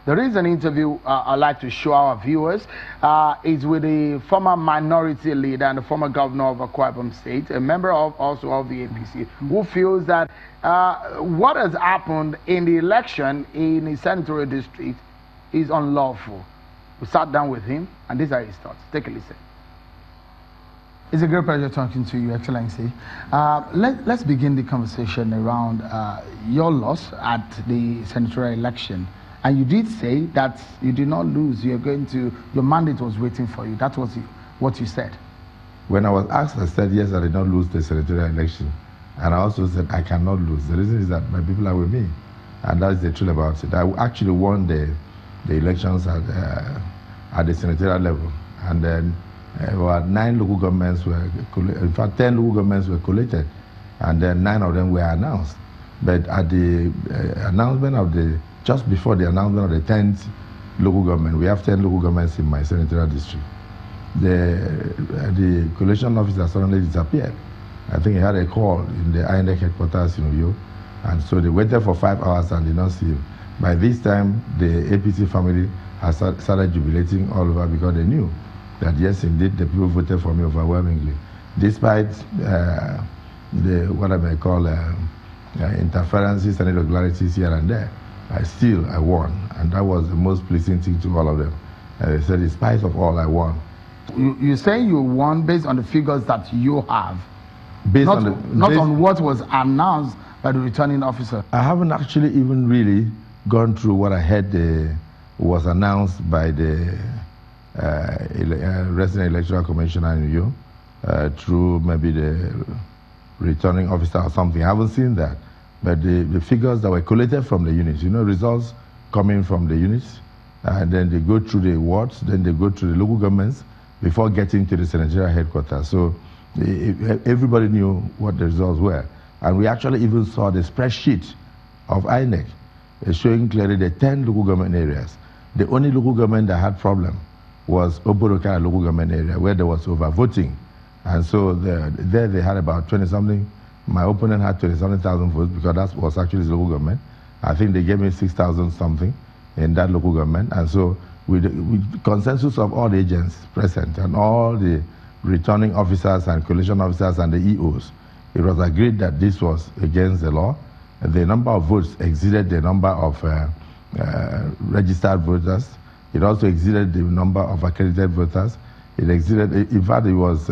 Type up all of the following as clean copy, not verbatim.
There is an interview I'd like to show our viewers. It's with the former minority leader and the former governor of Akpabio State, a member also of the APC, who feels that what has happened in the election in the Senatorial district is unlawful. We sat down with him, and these are his thoughts. Take a listen. It's a great pleasure talking to you, Excellency. Let's begin the conversation around your loss at the senatorial election. And you did say that you did not lose. Your mandate was waiting for you. That was what you said. When I was asked, I said, yes, I did not lose the senatorial election. And I also said, I cannot lose. The reason is that my people are with me. And that's the truth about it. I actually won the elections at the senatorial level. And then about 9 local governments were, in fact, 10 local governments were collated. And then 9 of them were announced. But at the announcement of just before the announcement of the 10th local government, we have 10 local governments in my senatorial district. The collation officer suddenly disappeared. I think he had a call in the INEC headquarters in Uyo, and so they waited for 5 hours and did not see him. By this time, the APC family has started jubilating all over because they knew that yes, indeed, the people voted for me overwhelmingly, despite what I may call interferences and irregularities here and there. I won, and that was the most pleasing thing to all of them. They said, in spite of all, I won. You say you won based on the figures that you have, not on what was announced by the returning officer. I haven't actually even really gone through what I heard was announced by the Resident Electoral Commissioner in Uyo, through maybe the returning officer or something. I haven't seen that. But the figures that were collated from the units, results coming from the units, and then they go through the wards, then they go through the local governments before getting to the senatorial headquarters. So everybody knew what the results were. And we actually even saw the spreadsheet of INEC showing clearly the 10 local government areas. The only local government that had problem was Oboroka local government area, where there was overvoting. And so there they had about 20-something. My opponent had 20-something thousand votes because that was actually his local government. I think they gave me 6,000 something in that local government. And so with consensus of all the agents present and all the returning officers and collation officers and the EOs, it was agreed that this was against the law. The number of votes exceeded the number of registered voters. It also exceeded the number of accredited voters. It exceeded, in fact, it was,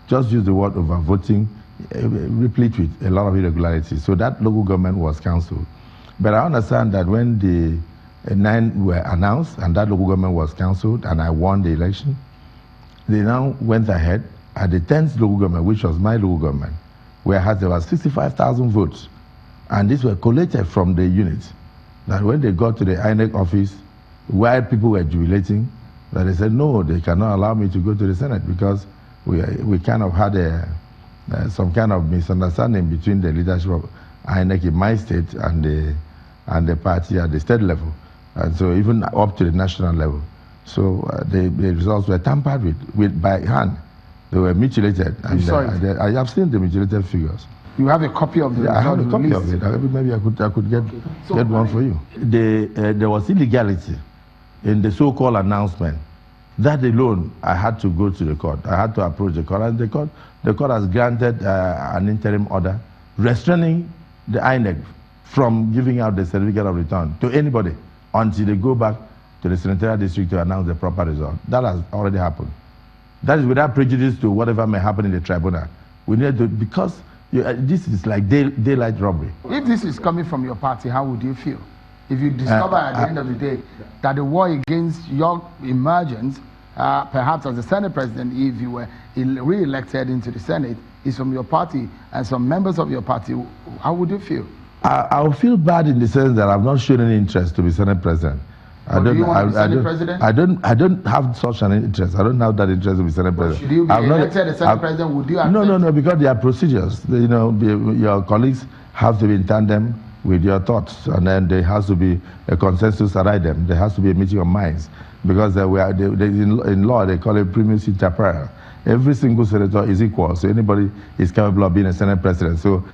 just use the word overvoting, replete with a lot of irregularities. So that local government was cancelled. But I understand that when the 9 were announced and that local government was cancelled and I won the election, they now went ahead at the 10th local government, which was my local government, where there was 65,000 votes. And these were collated from the units. That when they got to the INEC office, while people were jubilating, that they said, no, they cannot allow me to go to the Senate because we kind of had some kind of misunderstanding between the leadership of INEC in my state and the party at the state level, and so even up to the national level. So the results were tampered with by hand. They were mutilated. And I have seen the mutilated figures. You have a copy of the result? I have a copy of it. Maybe I could get one for you. There was illegality in the so-called announcement. That alone, I had to go to the court. I had to approach the court, and the court has granted an interim order restraining the INEC from giving out the certificate of return to anybody until they go back to the Senatorial district to announce the proper result. That has already happened. That is without prejudice to whatever may happen in the tribunal. We need to, because this is like daylight robbery. If this is coming from your party, how would you feel? If you discover at the end of the day that the war against your emergence, perhaps as the Senate president, if you were re-elected into the Senate, is from your party and some members of your party, how would you feel? I will feel bad in the sense that I've not shown any interest to be Senate president. Do you want to be Senate president? I don't have such an interest. I don't have that interest to be Senate president. Should you be elected as Senate president? Would you accept? No, because there are procedures. Your colleagues have to be in tandem with your thoughts, and then there has to be a consensus around them. There has to be a meeting of minds, because in law they call it primus inter pares. Every single senator is equal, so anybody is capable of being a Senate president. So